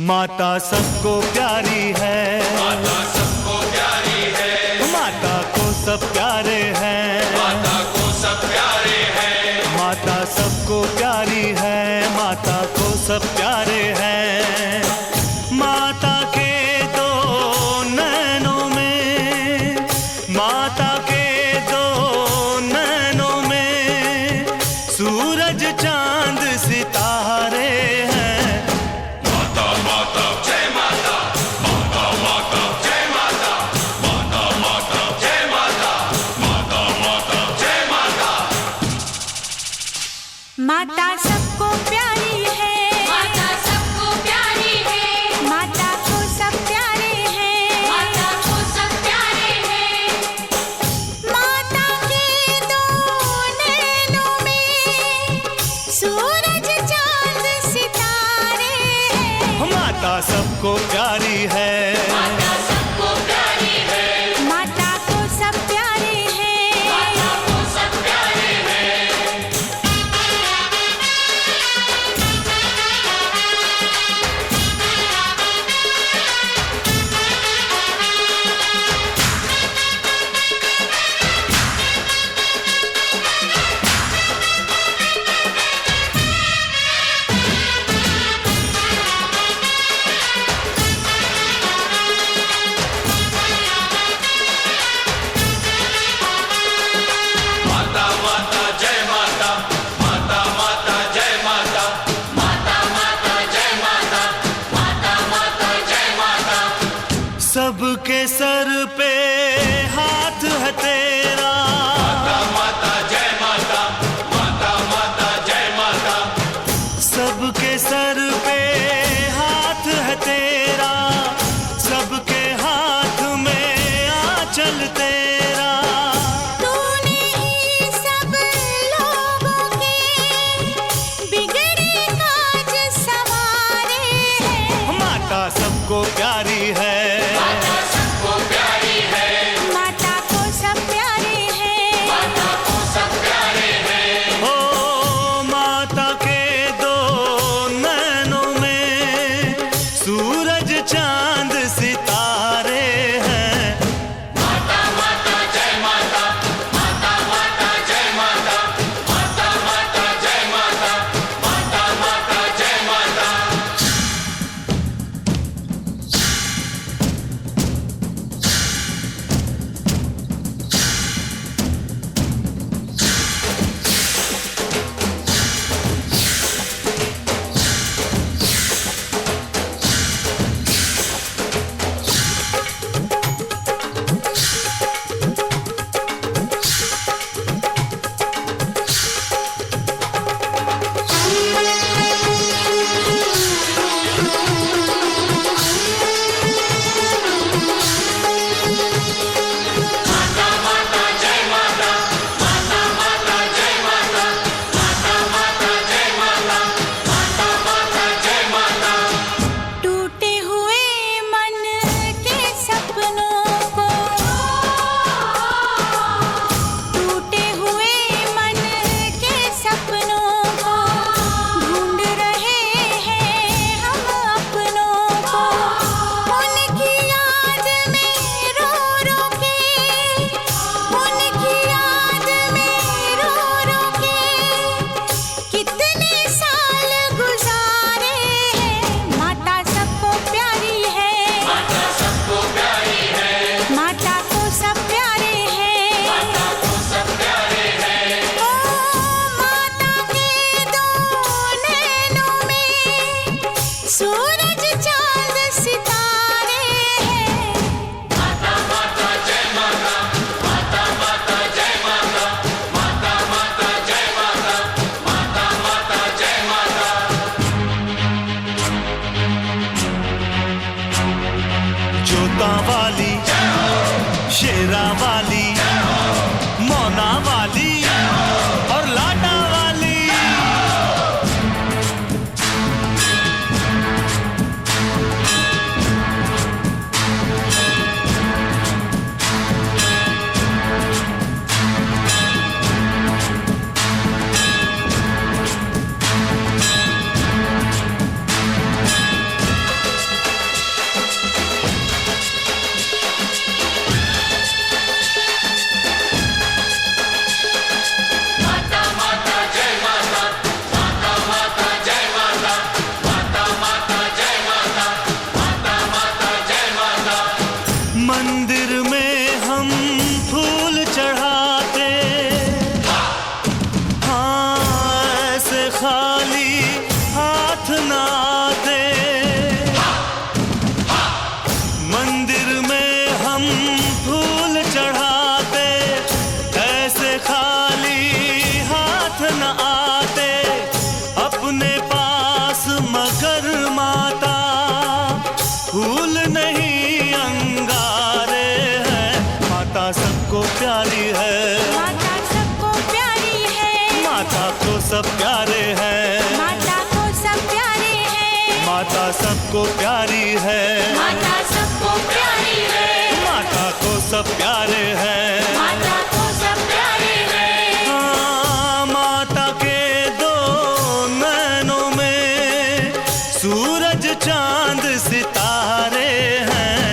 माता सबको प्यारी है, माता सबको प्यारी है, माता को सब प्यारे हैं, माता को सब प्यारे हैं, माता सबको प्यारी है, माता को सब प्यारे हैं। माता के दो नैनों में, माता के दो नैनों में सूरज चांद सितारे हैं। माता माता जय माता, माता माता जय माता, माता माता जय माता, माता माता जय माता। माता सबको प्यारी है, माता सबको प्यारी है, माता को सब प्यारे हैं, माता को सब प्यारे हैं। माता के दो नैनों में सूरज चांद सितारे हैं। माता सबको प्यारी है, माता सबको प्यारी है, माता को सब प्यारे हैं। माता को सब प्यारे हैं। माता सबको प्यारी है, माता को सब प्यारे हैं, माता को सब प्यारे हैं, माता सबको प्यारी है, माता सबको प्यारी है, माता को सब प्यारे हैं। माता को सब प्यारे हैं। हाँ, माता के दो नैनों में सूरज चांद सितारे हैं।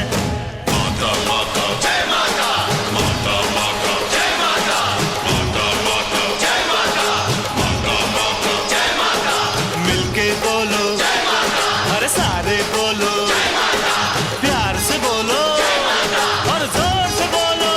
माता माता जय माता, माता माता जय माता, माता माता जय माता, माता माता जय माता, मिलके बोलो जय माता, अरे सारे बोलो जय माता, प्यार से बोलो जय माता, और जोर से बोलो।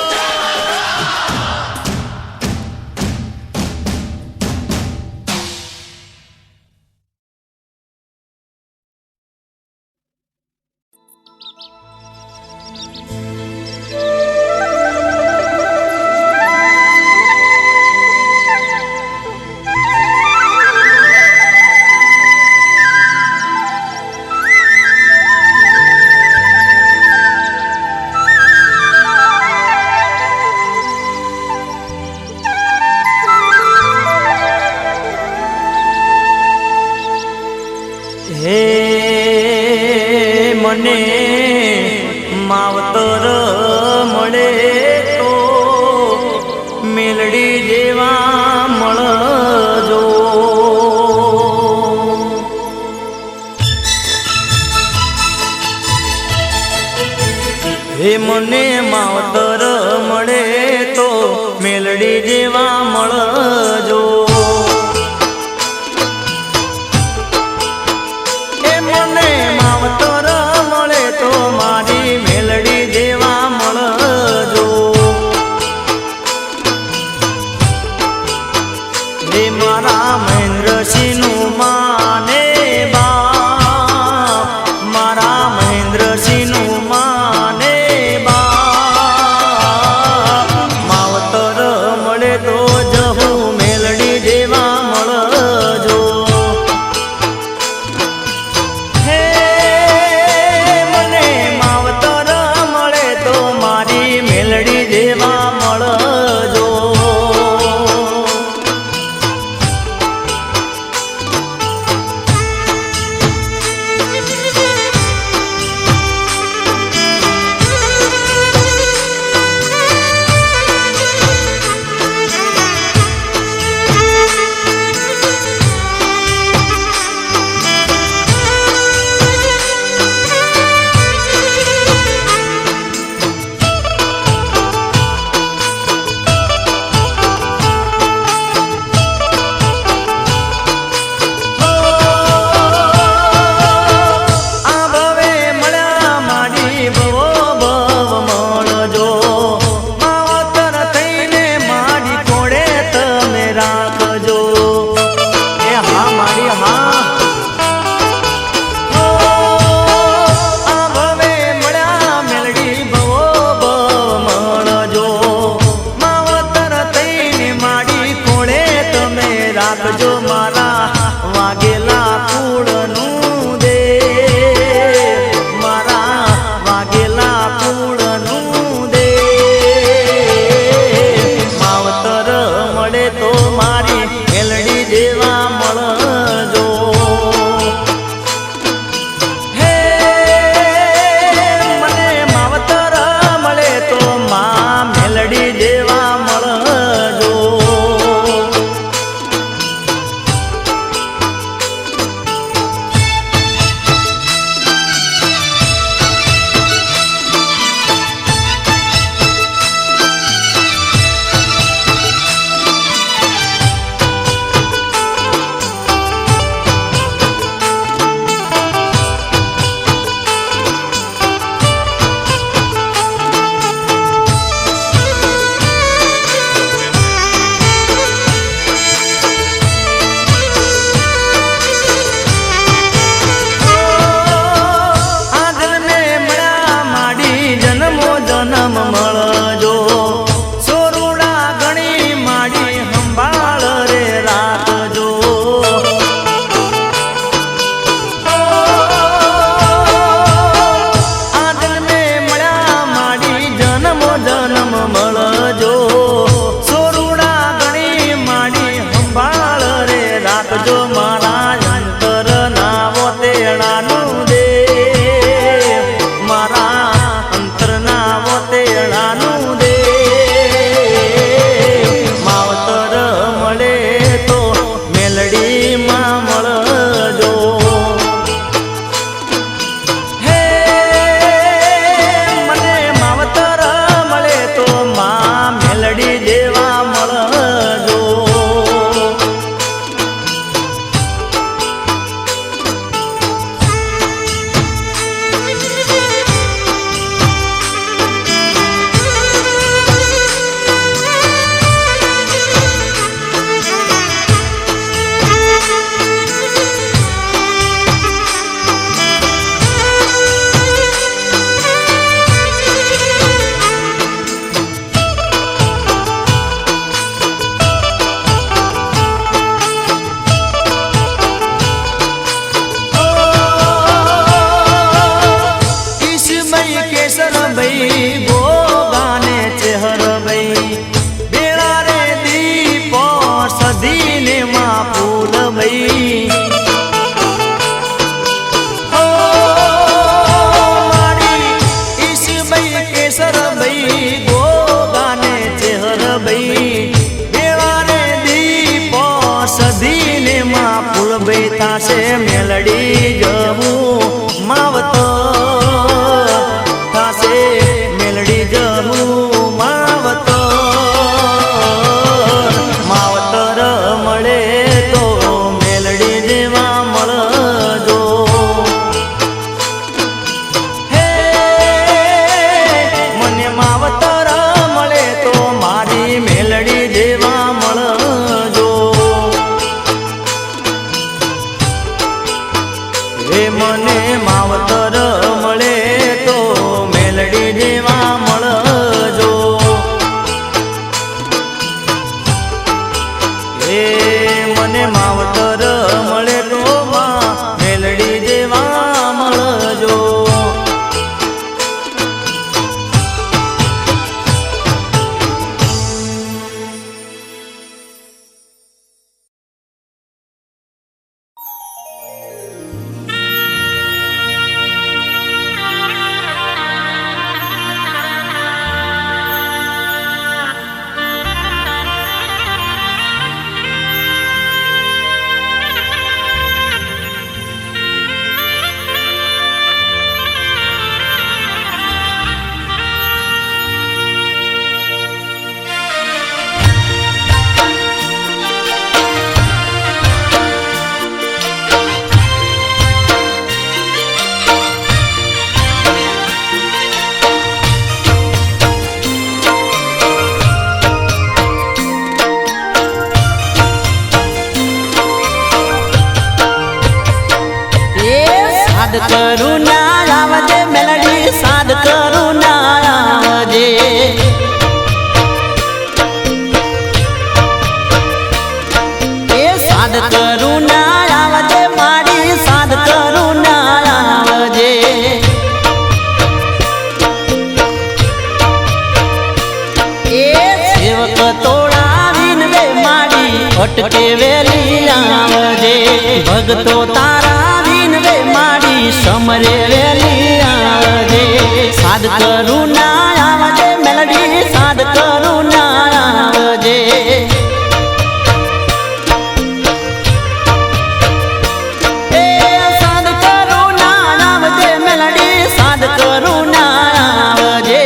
હે મને માવતર મળે તો મેલડી જેવા મળજો. હે મને માવતર મળે તો મેલડી જેવા મળજો. મને માવતર મળે તો મારી મેલડી જેવા મળજો. હે મારા મહેન્દ્રસિંહનું માને બાપ, મારા મહેન્દ્રસિંહનું માને બાપ, માવતર મળે તો જહું મેલડી જેવા મળજો. હે મને માવતર મળે તો મારી મેલડી જેવા મળજો. એ મને માવતર મળે તો માં મેલડી જેવા મળજો. સાદ કરું ના આવજે મેલડી, સાદ કરું ના આવજે. એ સાદ કરું ના આવજે મારી, સાદ કરું ના આવજે. એ સેવક તોડાવીને વે મારી અટકે વેલી આવજે. ભગતો તારા વે મારી સમરે વેલી આવજે. સાદ કરું ના આવજે મેલડી, સાદ કરું ના આવજે. એ સાદ કરું ના આવજે મેલડી, સાદ કરું ના આવજે.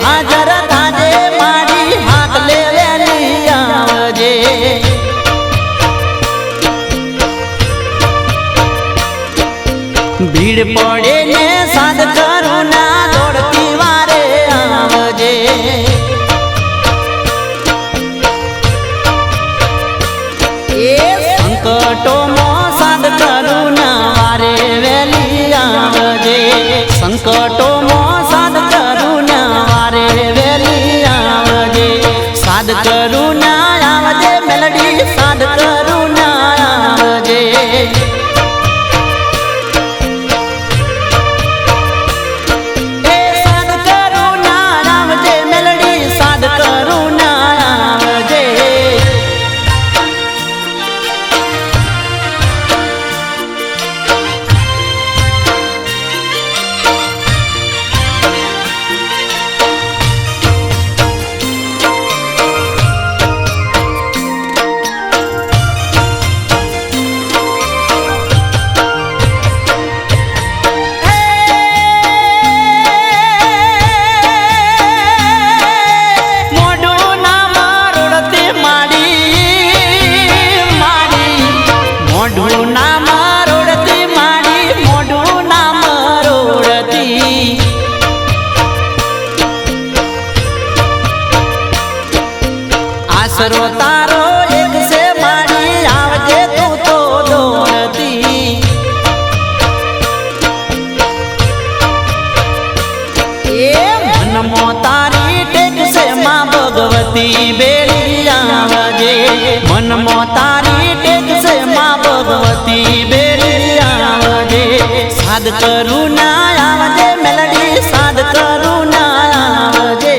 હાજર થાજે મારી, હાકલે વેલી આવજે. ભીડ પડે ને સાદ કરું ના દોડતી વારે આવજે. એ સંકટોમાં સાદ કરું ના વારે વેલી આવજે. સંકટોમાં સાદ કરું ના વારે વેલી આવજે. સાદ કરું ના આવજે મેલડી, સાદ કરું ના આવજે. એ સાદ કરું ના આવજે મેલડી, સાદ કરું ના આવજે. આશરો તારો એક છે મારી, આવજે તું તો દોડતી. એ મનમો તારી ટેક છે માં ભગવતી બેડી આવજે. મનમો તારી ટેક છે માં ભગવતી બેડી આવજે. સાદ કરું ના આવજે મેલડી, સાદ કરું ના આવજે.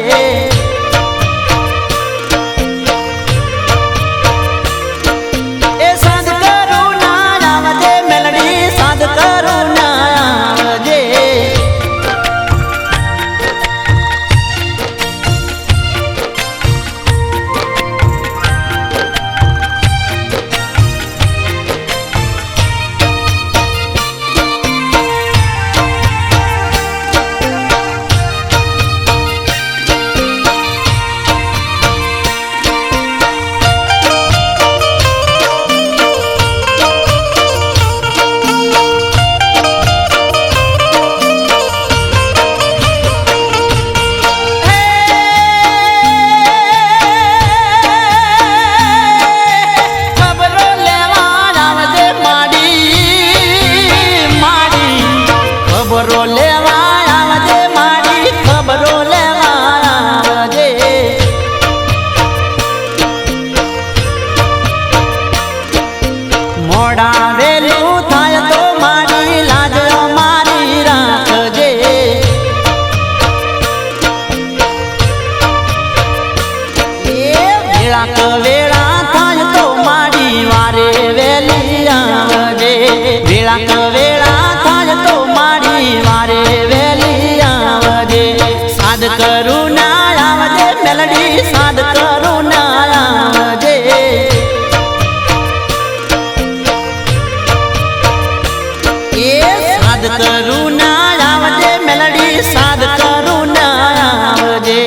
સાદ કરું ના આવજે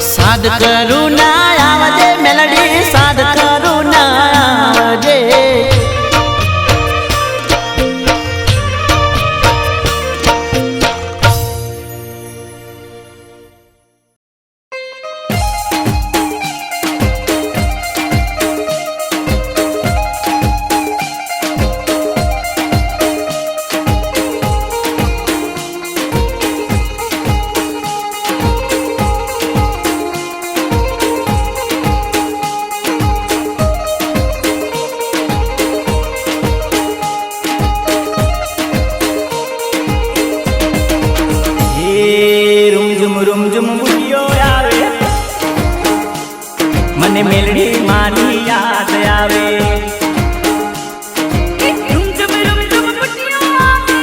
સાદ કરું ના આવજે મેલડી સાદ કરું ના આવજે રૂમઝુમ બુલિયો આવે મને મેલડી માની યાદ આવે રૂમઝુમ બુટિયો આવે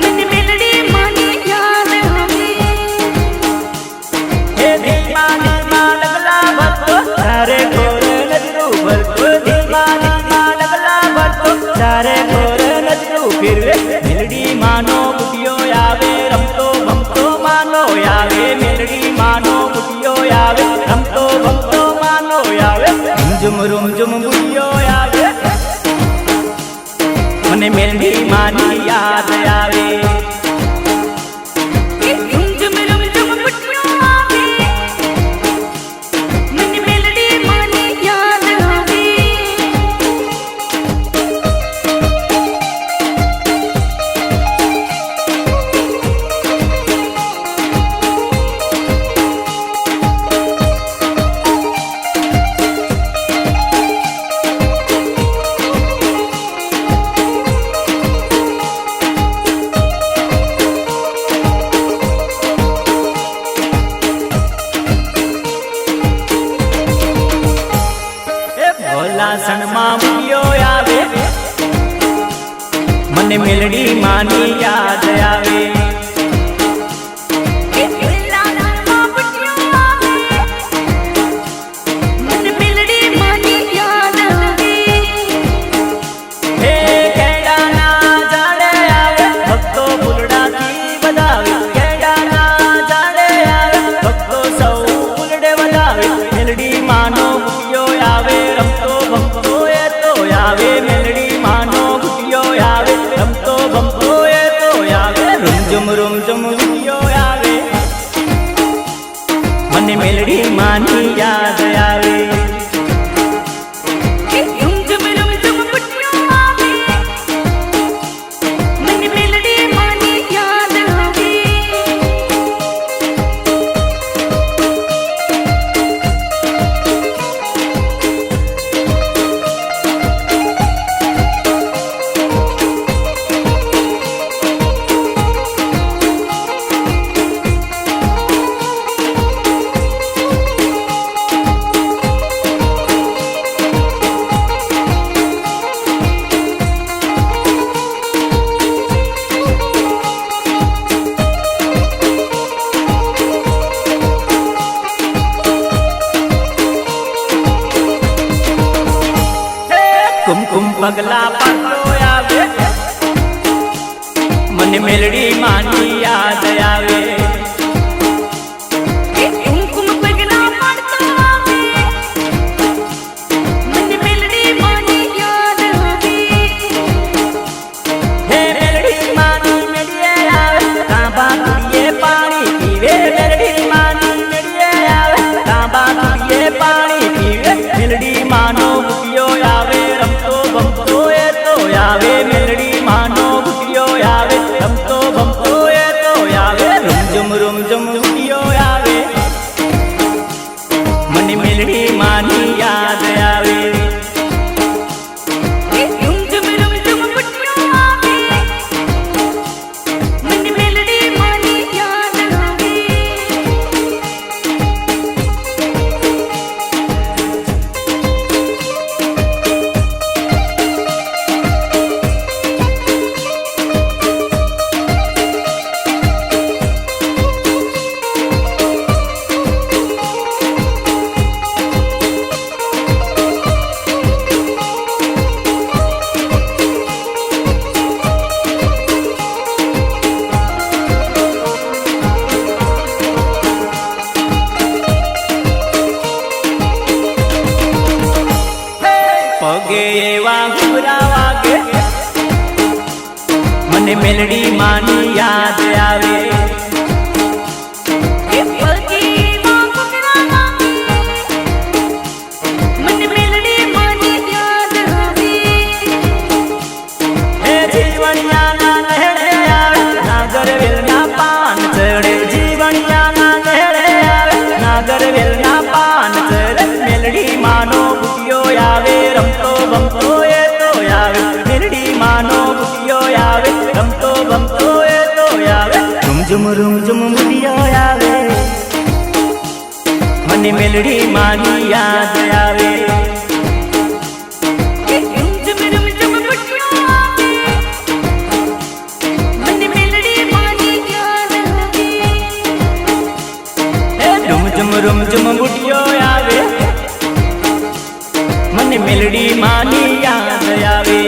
મને મેલડી માની યાદ આવે હે ધીમા લગલા ભરતો તારે ગોર નજરું ભરતો ધીમા લગલા ભરતો તારે ગોર નજરું ફિરવે મેલડી માનો બુલિયો આવે રમતો ભમતો માનો આવે મેલડી માનો બુલિયો આવે રમતો ભમતો માનો આવે રૂમઝુમ બુલિયો આવે મને મેલડી માની યાદ આવે રૂમઝુમ બુટિયો આવે મને મેલડી માની યાદ આવે ભોલાસણમાં બુલિયો આવે મને મેલડી માની યાદ આવે મને મેલડી માની યાદ આવે હે કેડાના જાડે આવે ભક્તો ફૂલડાથી વધાવે કેડાના જાડે આવે ભક્તો સૌ ફૂલડે વધાવે મેલડી માનો બુલિયો આવે રમતો ભમતો એ તો આવે મેલડી માનો બુલિયો આવે રમતો ભમતો એ તો આવે રૂમઝુમ બુલિયો આવે મને મેલડી માની યાદ આવે રૂમઝુમ બુટિયો આવે મને મેલડી માની યાદ આવે કુમકુમ પગલા પાડતો આવે મને મેલડી માની યાદ આવે કુમકુમ પગલા પાડતો આવે મને મેલડી માની યાદ આવે હે મેલડી માની મેળીએ આવે તાંબા કુડીએ પાણી પીવે મેલડી માની મેળીએ આવે તાંબા કુડીએ પાણી પીવે મેલડી માનો બુલિયો આવે રમતો ભમતો એ તો આવે મેલડી માનો બુલિયો આવે રમતો ભમતો એ તો આવે મને મેલડી માની યાદ આવે એ પગીમાં ઘૂંઘરા નાખે, મને મેલડી માની યાદ આવે. હે જીવણિયાના લહેરે આવે નાગર વેલના પાન ચડે, જીવણિયાના લહેરે આવે નાગર વેલના પાન ચડે. મેલડી માનો બુટિયો આવે રમતો ભમતો એ તો આવે, મેલડી માનો બુટિયો આવે રમતો ભમતો એ તો આવે. રૂમ બુટિયો આવે મને મેલડી માની યાદ આવે. એ ઝુમ બુટિયો આવે, મને મેલડી માની યાદ આવે. હે રૂમ બુટિયો આવે મને મેલડી માની યાદ આવે.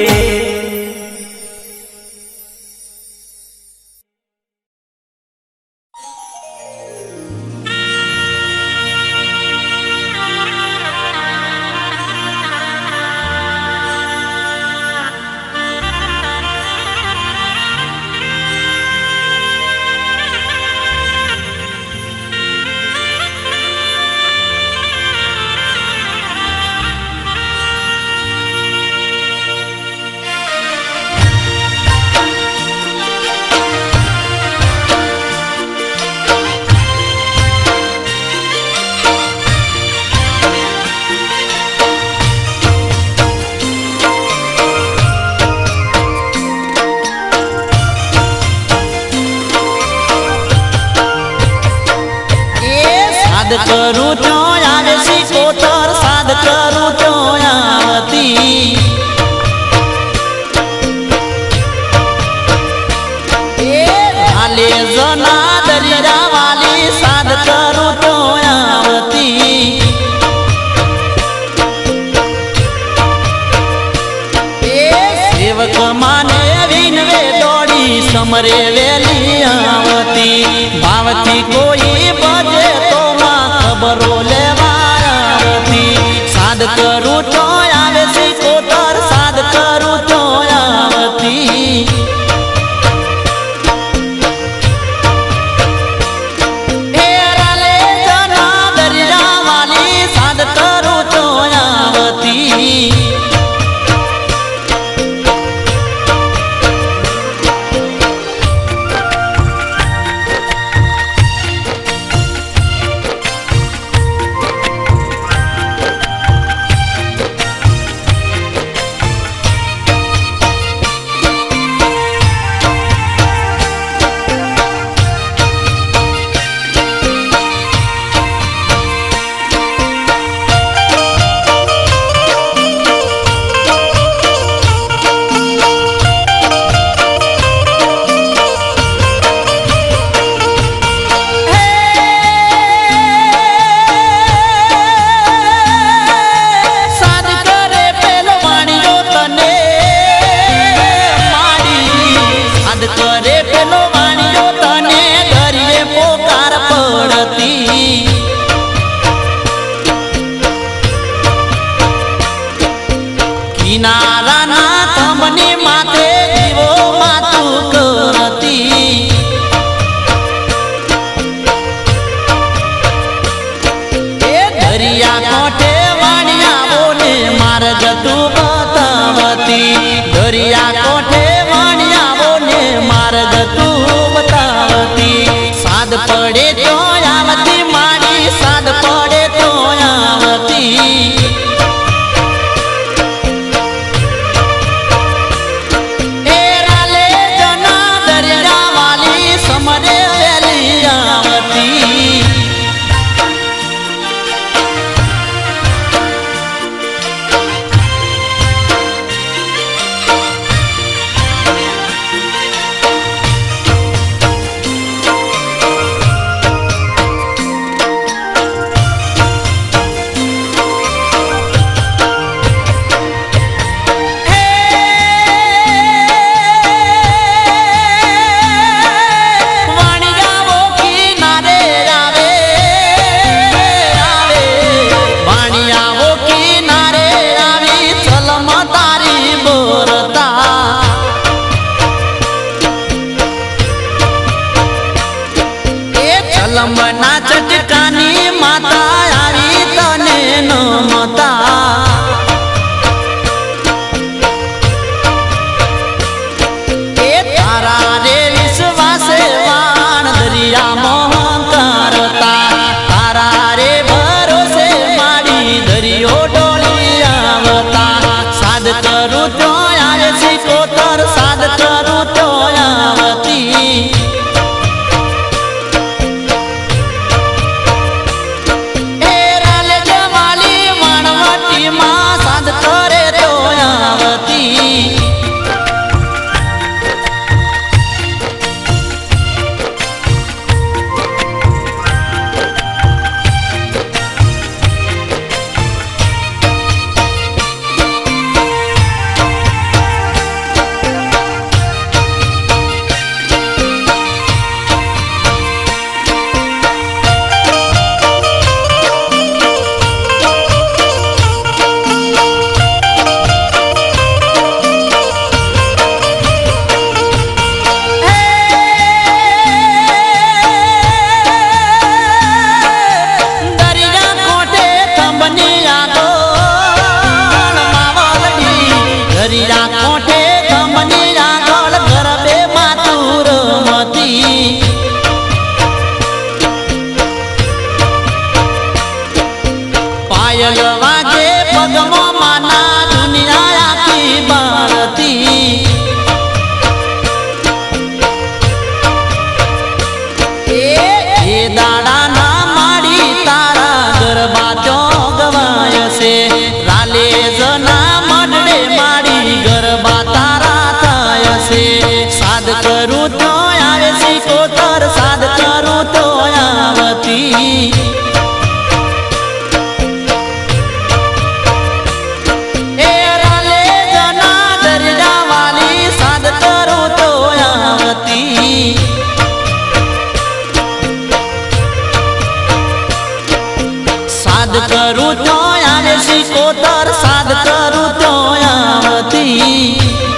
સાદ કરું તો આવે સિકોતર, સાદ કરું તો આવતી. હાલે જના દરિયા વાલી સાદ કરું તો આવતી. સેવક માને વિનવે દોડી સમરે વેલી આવતી. ભાવથી કોઈ બજે તો માં ખબરો લેવા આવતી. સાદ કરું તો આવે સિકોતર, સાદ કરું તો આવતી. હેરાલે જના દરિયા વાલી સાદ કરું તો આવતી. કિનારાના તમને માથે જીવો માતું કરતી. એ દરિયા કાંઠે વાણિયાઓને માર્ગ તું બતાવતી. દરિયા કાંઠે વાણિયાઓને માર્ગ તું બતાવતી. સાદ પડે તો આવતી મારી, સાદ પડે તો આવતી. સમરે વેલી આવતી. આવે સિકોતર સાદ કરું તો આવતી એ રાલે જવાલી વણવટીમાં સાદ કરે તો આવતી વાગે પગમો માના દુનિયા આખી બાળતી એ દાડા ના માડી તારા ગરબા ચોગવાય છે રાલે જના મડડે માડી ગરબા તારા થાય છે સાદ કરું તો આવે સિકોતર સાદ કરું તો આવતી સાદ કરું તો આવે સિકોતર સાદ કરું તો આવતી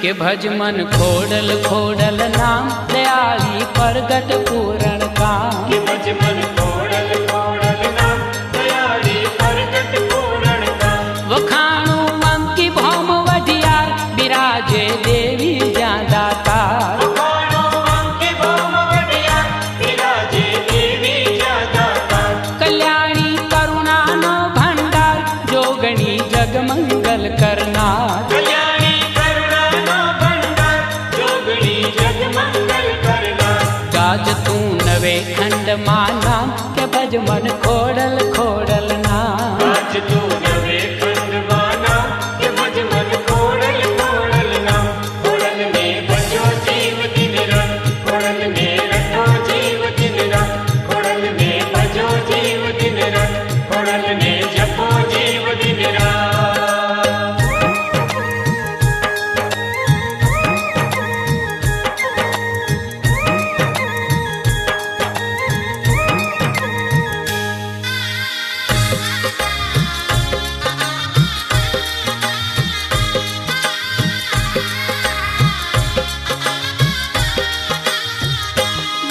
के भज मन खोडल खोडल नाम दयाली प्रगट पूरण काम કે ભજ મન ખોડલ ખોડલ નામ દયાળી પ્રગટ પૂરણ કામ वखाणु मन की भौम वढियार बिराजे देवी ज्યાં दातार વખાણો અંકે ભૌમ વઢિયાર બિરાજે દેવી જ્યાં દાતાર कल्याणी करुणानो भंडार जोगणी जगमंगल करनार કલ્યાણી કરુણાનો ભંડાર જોગણી જગમંગલ કરનાર गाज तू नवे खंड माना के भज मन खोडल खोडल नाम આજ તું નવે ખંડમાં નામ કે ભજ મન ખોડલ ખોડલ નામ ખોડલ ને ભજો જીવ દિન રાત ખોડલ ને રટો જીવ દિન રાત ખોડલ ને ભજો જીવ દિન રાત ખોડલ ને જપો જીવ દિન રાત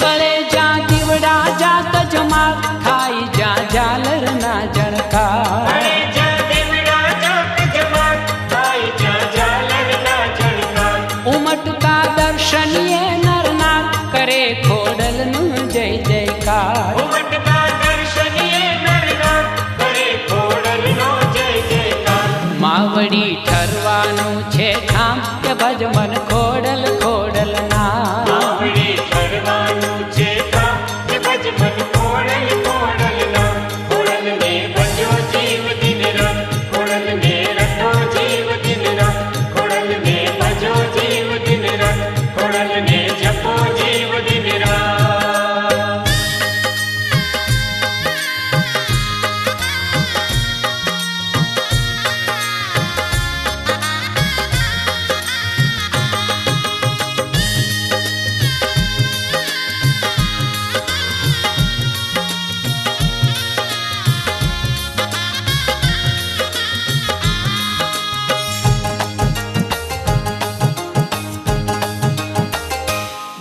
बड़े जा दिवड़ा जा तजमार खाई जा जालर ना जड़कार અરે જા દેવડા જાત જમાત થાય જા જાલર ના જણકાર उमटता दर्शनीय नरनार करे खोडल नु जय जयकार ઉમટતા દર્શનીય નરનાર કરે ખોડલનો જય જયકાર मावड़ी ठरवानु छे ठाम के भज मन खोडल खोडल नाम આવડી ઠરવાનું છે કામ કે ભજ મન ખોડલ ખોડલ નામ ખોડલ ને ભજો જીવ દિન રાત ખોડલ ને રટો જીવ દિન રાત ખોડલ ને ભજો જીવ દિન રાત ખોડલ ને જપો જીવ દિન રાત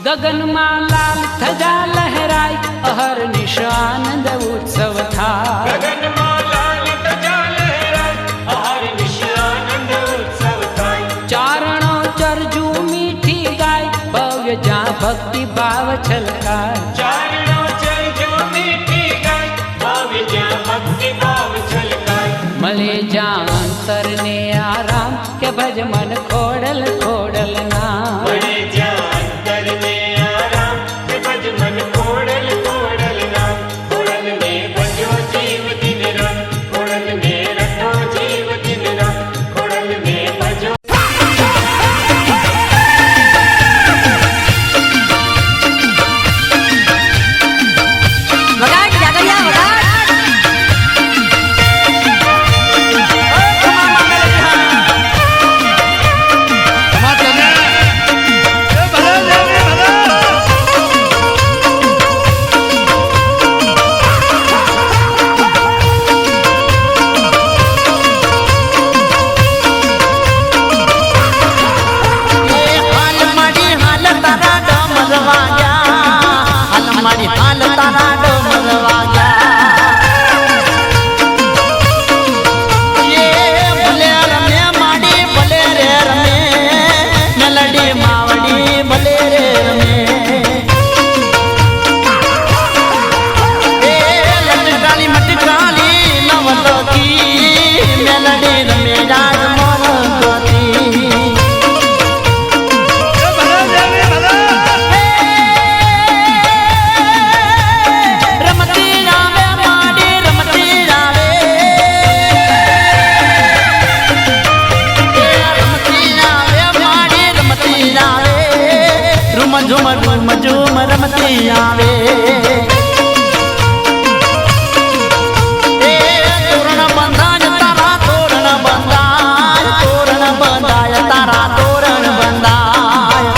ગગનમાં લાલ ધજા લહેરાય અહર નિશાનંદ ઉત્સવ થાય ગગનમાં લાલ ધજા લહેરાય અહર નિશાનંદ ઉત્સવ થાય ચારણો ચરજુ મીઠી ગાય ભવ્ય જ્યાં ભક્તિ ભાવ છલકાય ચારણો ચરજો મીઠી ગાય ભાવે જ્યાં ભક્તિ ભાવ છલકાય મળે જ્યાં અંતરને આરામ કે ભજ મન ખોડલ ખોડલ ના મળે જ્યાં અંતરને આરામ કે ભજ મન ખોડલ ખોડલ નામ ખોડલને ભજો જીવ દિન રાત ખોડલને રટો જીવ દિન રાત ખોડલને ભજો વગાડ જાગરિયા વગાડ હાલ માડી હાલ તારા ડમર વાગ્યા હાલ માડી હાલ તારા ડમર વાગ્યા ભલે રમે માડી ભલે રે રમે મેલડી માવડી ભલે રે રમે લટકાલી મટકાલી નવલકી મેલડી રમે રાજ મોલકતી રમતી રાવે માડી રમતી રાવે રમતી રાવે માડી રમતી રાવે રૂમ ઝુમ રમતી આવે તોરણ બંધાય તારા તોરણ બંધાય તારા તોરણ બંધાય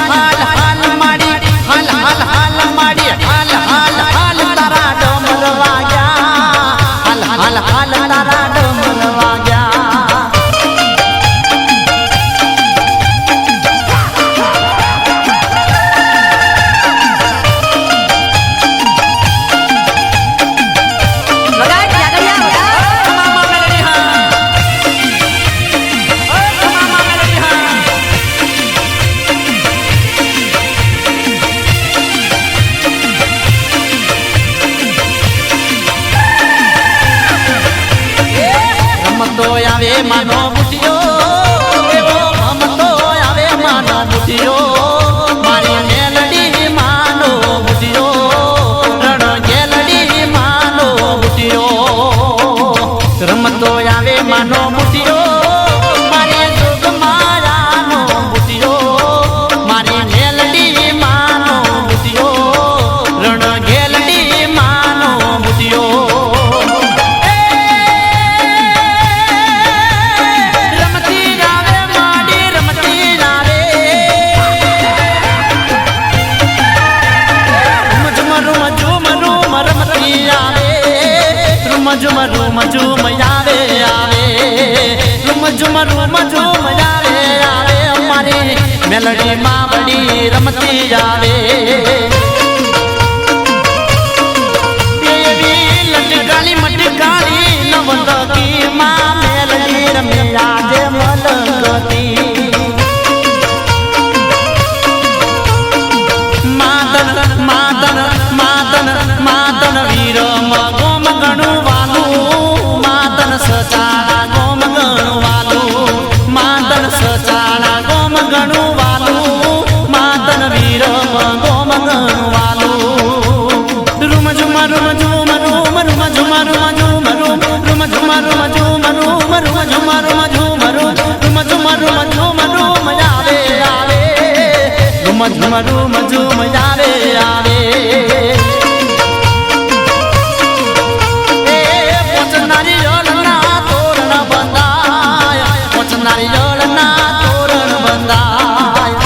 હાલ હાલ માડી હાલ હાલ હાલ માડી હાલ હાલ હાલ તારા ડમર વાગ્યા હાલ હાલ હાલ તારા ડમર વાગ્યા વગાડ જાગરિયા વગાડ રમતો આવે માનો બુટિયો એવો રમતો આવે માનો બુટિયો મારી મેલડી માનો બુટિયો રણ ગેલડી માનો બુટિયો રમતો આવે માનો બુટિયો મારી જોગ માયાનો બુટિયો મારી મેલડી માનો બુટિયો રણ ગેલડી માનો બુટિયો રમતી રાવે માડી રમતી રાવે રૂમ રમતી આવે રૂમ ઝુમ આવે આવે રૂમ ઝુમ આવે આવે અમારી મેલડી માવડી રમતી આવે એવી લટકાલી મટકાલી નવલકી માં મેલડી રમે આજે મલકતી માદન માદન માદન માદન વીર ગોમ ગણું વાલું માદન સચાળા ગોમ ગણું વાલું માદન સચાળા ગોમ ગણું વાલું માદન વીર ગોમ ગણું વાલું રૂમ ઝુમ રૂમ ઝુમ રૂમ રૂમ ઝુમ રૂમ ઝુમ રૂમ રૂમ ઝુમ રૂમ ઝુમ રૂમ રૂમ ઝુમ રૂમ ઝુમ રૂમ રૂમ ઝુમ રૂમ ઝુમ રૂમ આવે આવે રૂમ ઝુમ આવે આવે પોચનારી જળના તોરણ બંધાય પોચનારી જળના તોરણ બંધાય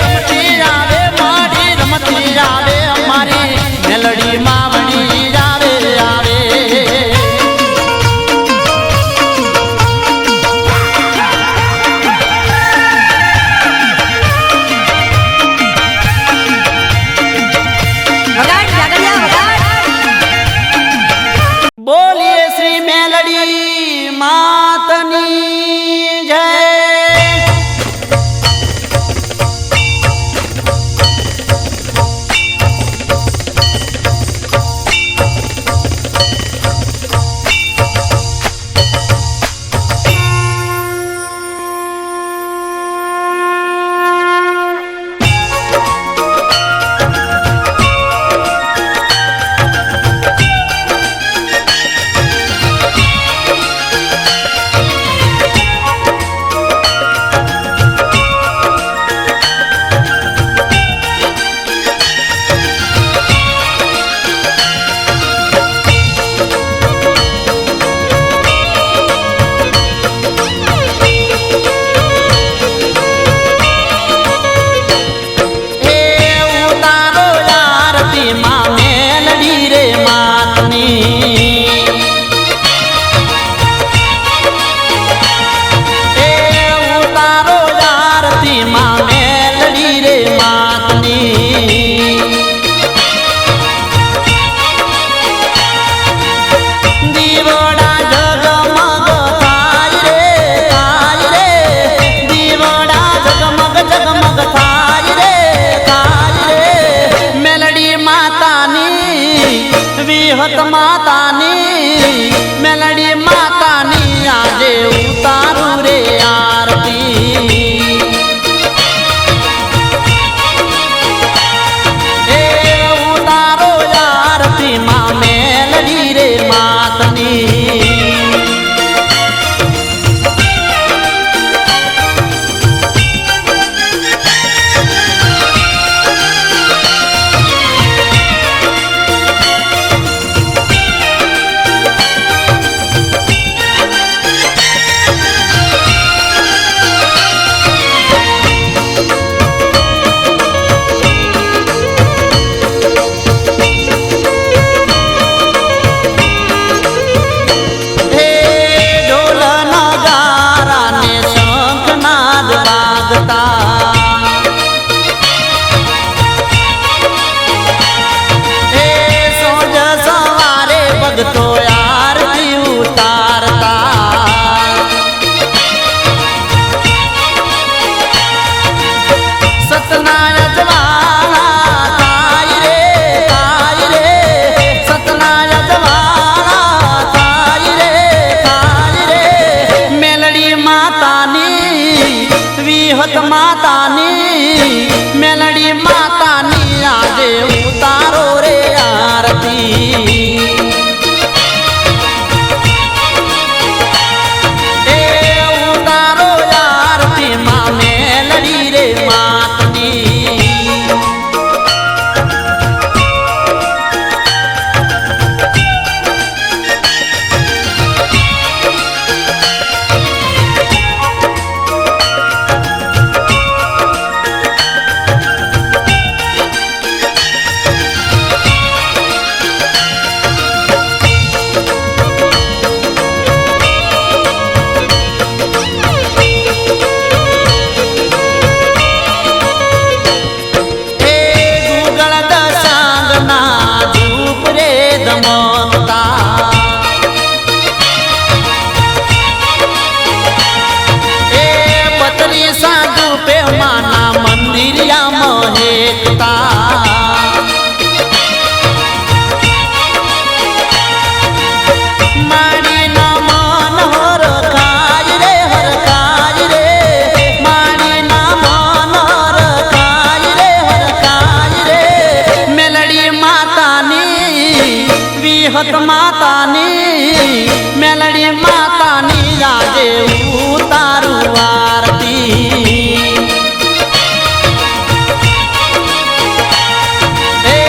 રમતી આવે માડી રમતી આવે અમારી મેલડી માવડી આવે આવે એ ઉતારો આરતી માં મેલડી રે માતની દીવડા જગમગ થાય રે દીવડા જગમગ જગમગ થાય રે મેલડી માતાની વિહત માતાની મેલડી માતાની આજે ઉતારું રે આરતી એ ઉતારો આરતી માં મેલડી રે માતની તો આરતી ઉતારતા સતનાય જવાળા થાય રે સતનાય જવાળા થાય રે મેલડી માતાની વિહત માતાની મેલડી માતાની આજે ઉતારો રે આરતી વિહત માતાની મેલડી માતાની આજે ઉતારું આરતી એ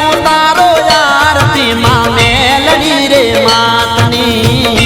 ઉતારો આરતી માં મેલડી રે માતની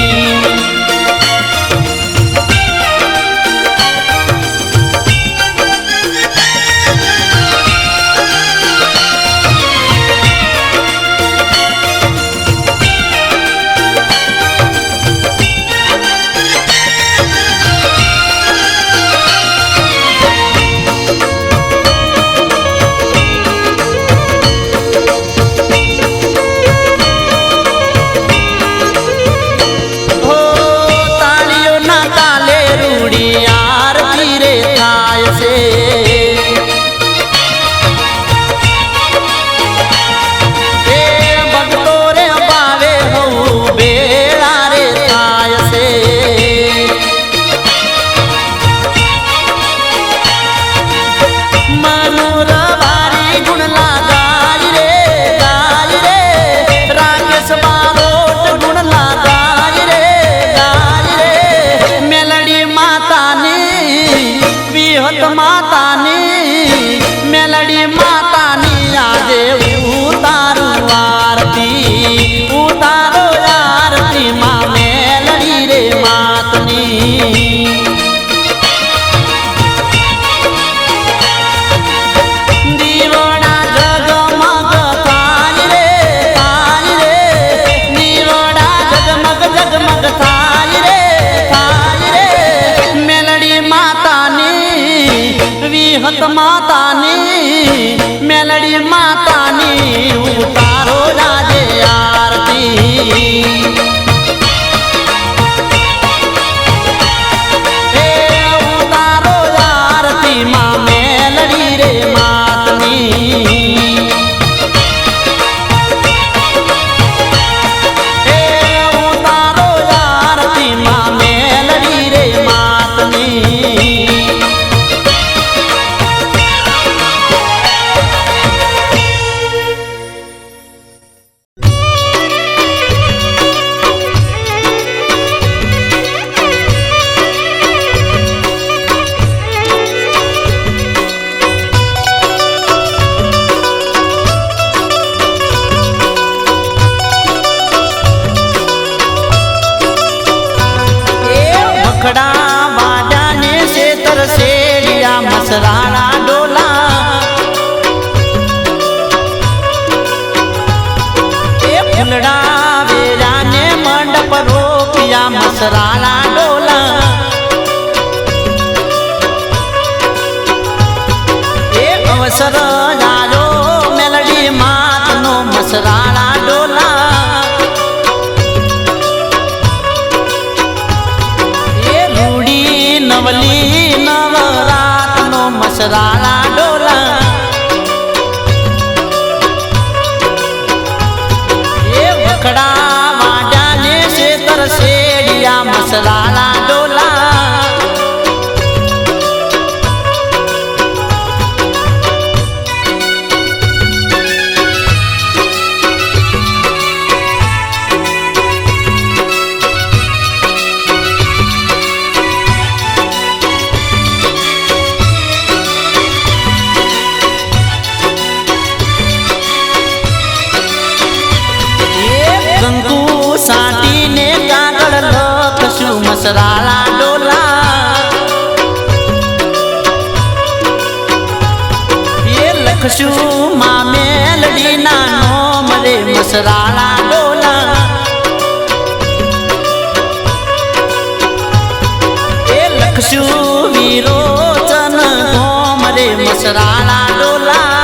માતાની મેલડી માતાની ઉતારો રાજે આરતી એ ઉતારો આરતી માં મેલડી રે માતની એ ઉતારો આરતી માં મેલડી રે માતની ખડા વાડાને શેતર શેડિયા મસરાળા ડોલા એ ફૂલડા વેરાને મંડપ રોપિયા મસરાળા ડોલા એ અવસર જાજો મેલડી માતનો મસરાળા ડોલા નવલી નવરાતનો મસરાળા ડોલા એ વખડા વાડાને શેતર શેડિયા મસરાળા ડોલા સાટીને કાગળ લખશું મસરાળા ડોલા એ લખશું માં મેલડીના નોમ રે મસરાળા ડોલા એ લખશું વિરોચન નોમ રે મસરાળા ડોલા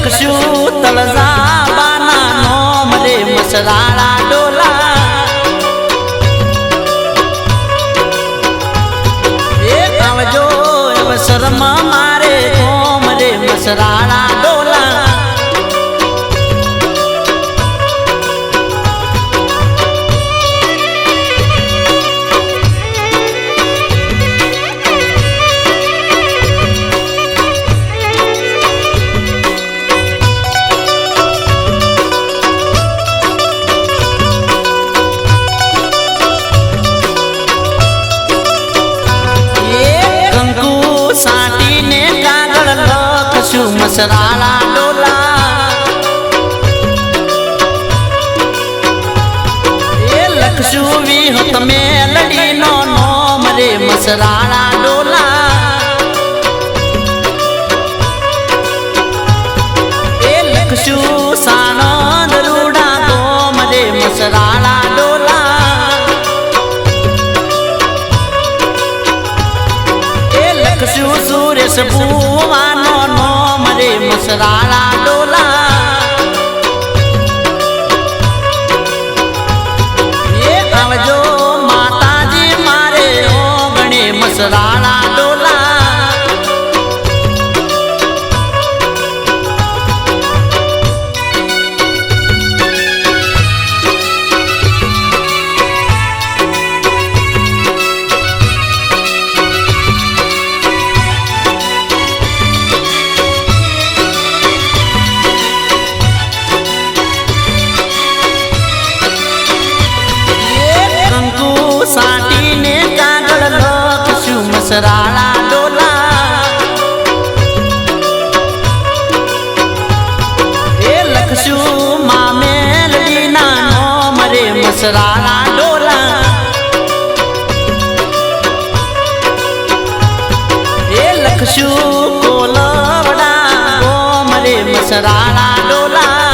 લખશું તળજા બાના નોમ રે મસરાળા ડોલા એ આવજો અવસરમાં મારે નોમ રે મસરાળા ડોલા સાટીને કાગળ લખશું મસરાળા ડોલા એ લખશું વિહત મેલડીનો નોમ રે મસરાળા ડોલા એ લખશું સાણંદ રૂડા નોમ રે મસરાળા ડોલા લખશું સુરેશ ભુવાનો નોમ રે મસરાળા ડોલા એ આવજો માતાજી મારે ઓગણે મસરાળા ડોલા સાટીને કાગળ લખશું મસરાળા ડોલા એ લખશું માં મેલડીના નોમ રે મસરાળા ડોલા એ લખશું કોલવડા નોમ રે મસરાળા ડોલા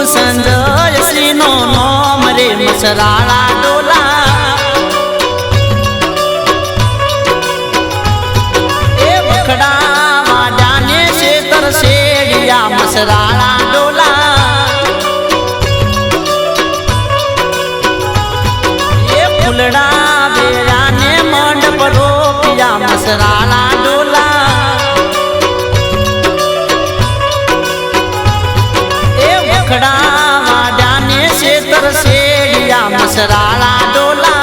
સંજય મસરાળા ડોલા એ વખડા વાડાને શેતર શેડિયા મસરાળા ડોલા એ ફૂલડા બેરાને મંડપ રોપિયા મસરાળા ડોલા એ વખડા વાડાને શેતર શેડિયા મસરાળા ડોલા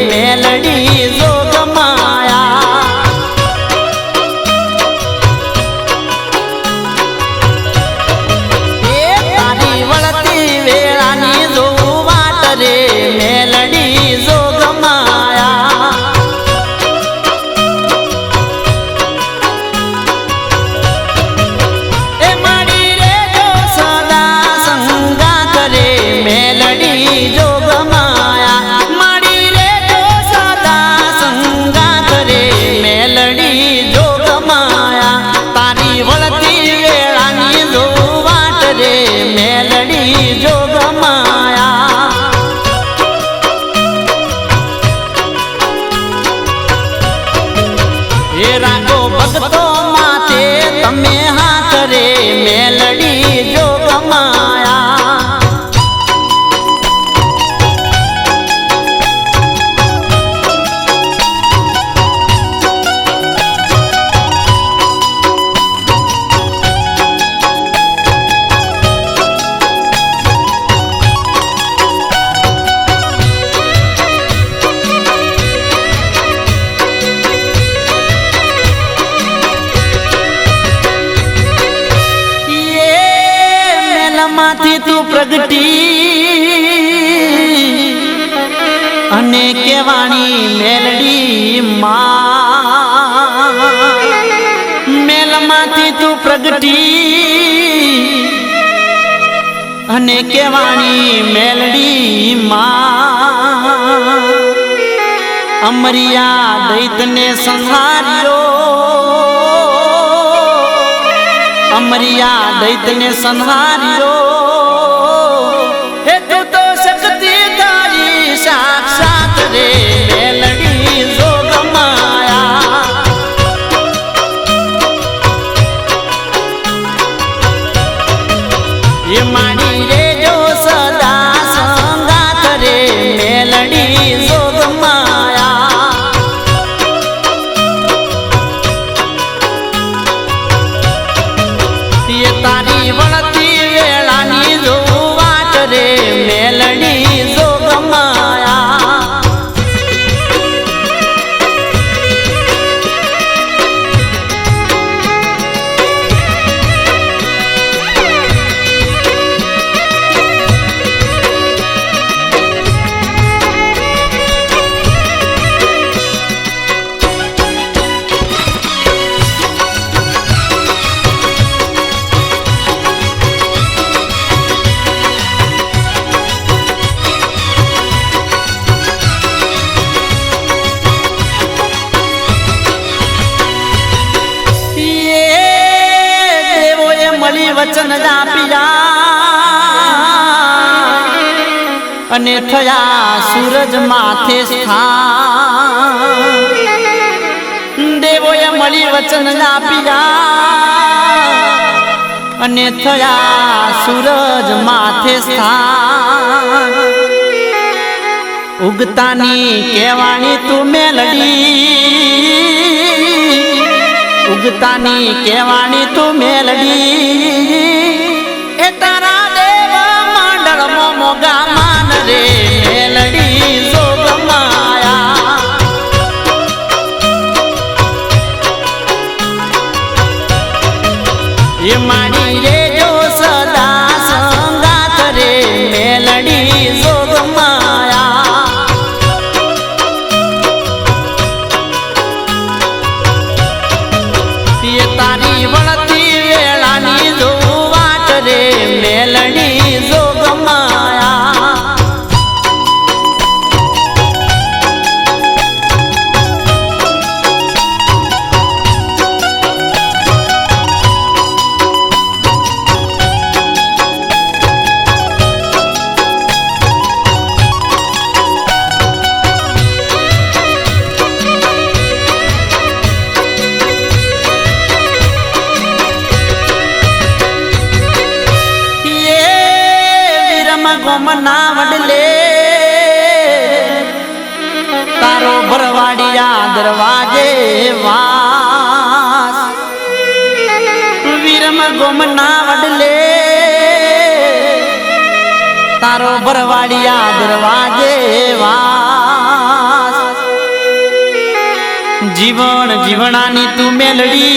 મેલડી જોગમાયા એ તારી વળતી વેળાની જો વાટ રે મેલડી જોગમાયા એ માડી રે જો સદા સંગાત રે મેલડી જોગમાયા મેલડી જોગમાયા તારી વળતી વેળાની જો વાટ રે મેલડી જોગમાયા હે રાખો ભક્તો માથે તમે હાથ રે મેલડી જોગમાયા માંથી તું પ્રગટી અને કેવાણી મેલડી માં મેલમાંથી તું પ્રગટી અને કેવાણી મેલડી માં અમરિયા દૈતને સંહાર્યો અમરિયા દૈતને સંહાર્યો હે તું તો શક્તિ તારી સાક્ષાત રે મેલડી જોગમાયા એ માડી રે જો સદા સંગાત રે મેલડી જોગમાયા એ તારી વળતી વેળાની જો વાટ રે મેલડી જોગમાયા વચન આપ્યા અને થયા સૂરજ માથે સ્થાન દેવોએ મળી વચન આપ્યા અને થયા સૂરજ માથે સ્થાન ઉગતાની કેવાણી તું મેલડી ઉગતાની કેવાણી તું મેલડી એ તારા દેવ મંડળ મોગા માન વાસ વીરમ ગોમના વડલે તારો ભરવાડિયા દરવાજે વાસ જીવન જીવણાની તું મેલડી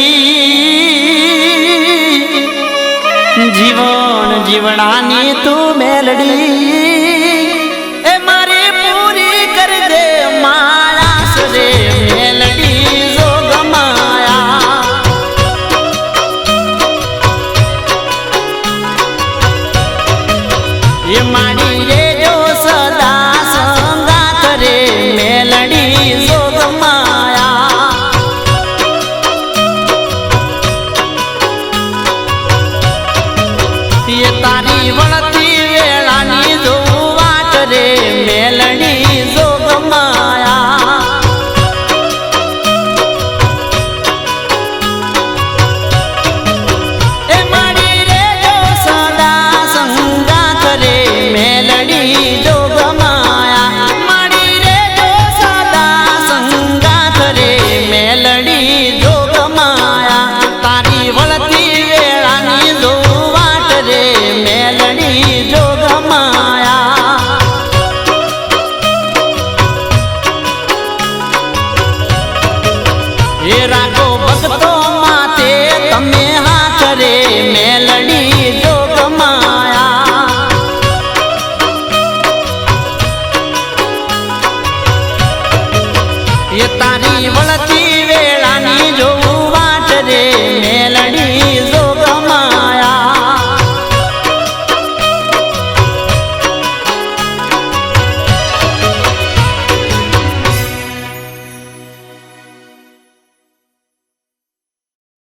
જીવન જીવણાની તું મેલડી એ મારી પૂરી કરી દે માળાસ રે મેલડી જો ગમાયા એ માડી રે જો સદા સંગા કરે મેલડી જો ગમાયા એ તારી વળતી વેળાની જો વાટ રે મેલડી જો ગમાયા એ માડી રે જો સદા સંગા કરે મેલડી જો ગમાયા માડી રે જો સદા સંગા કરે મેલડી જો ગમાયા તારી વળતી વેળાની જો વાટ રે મેલડી જો ગમાયા એ રાગ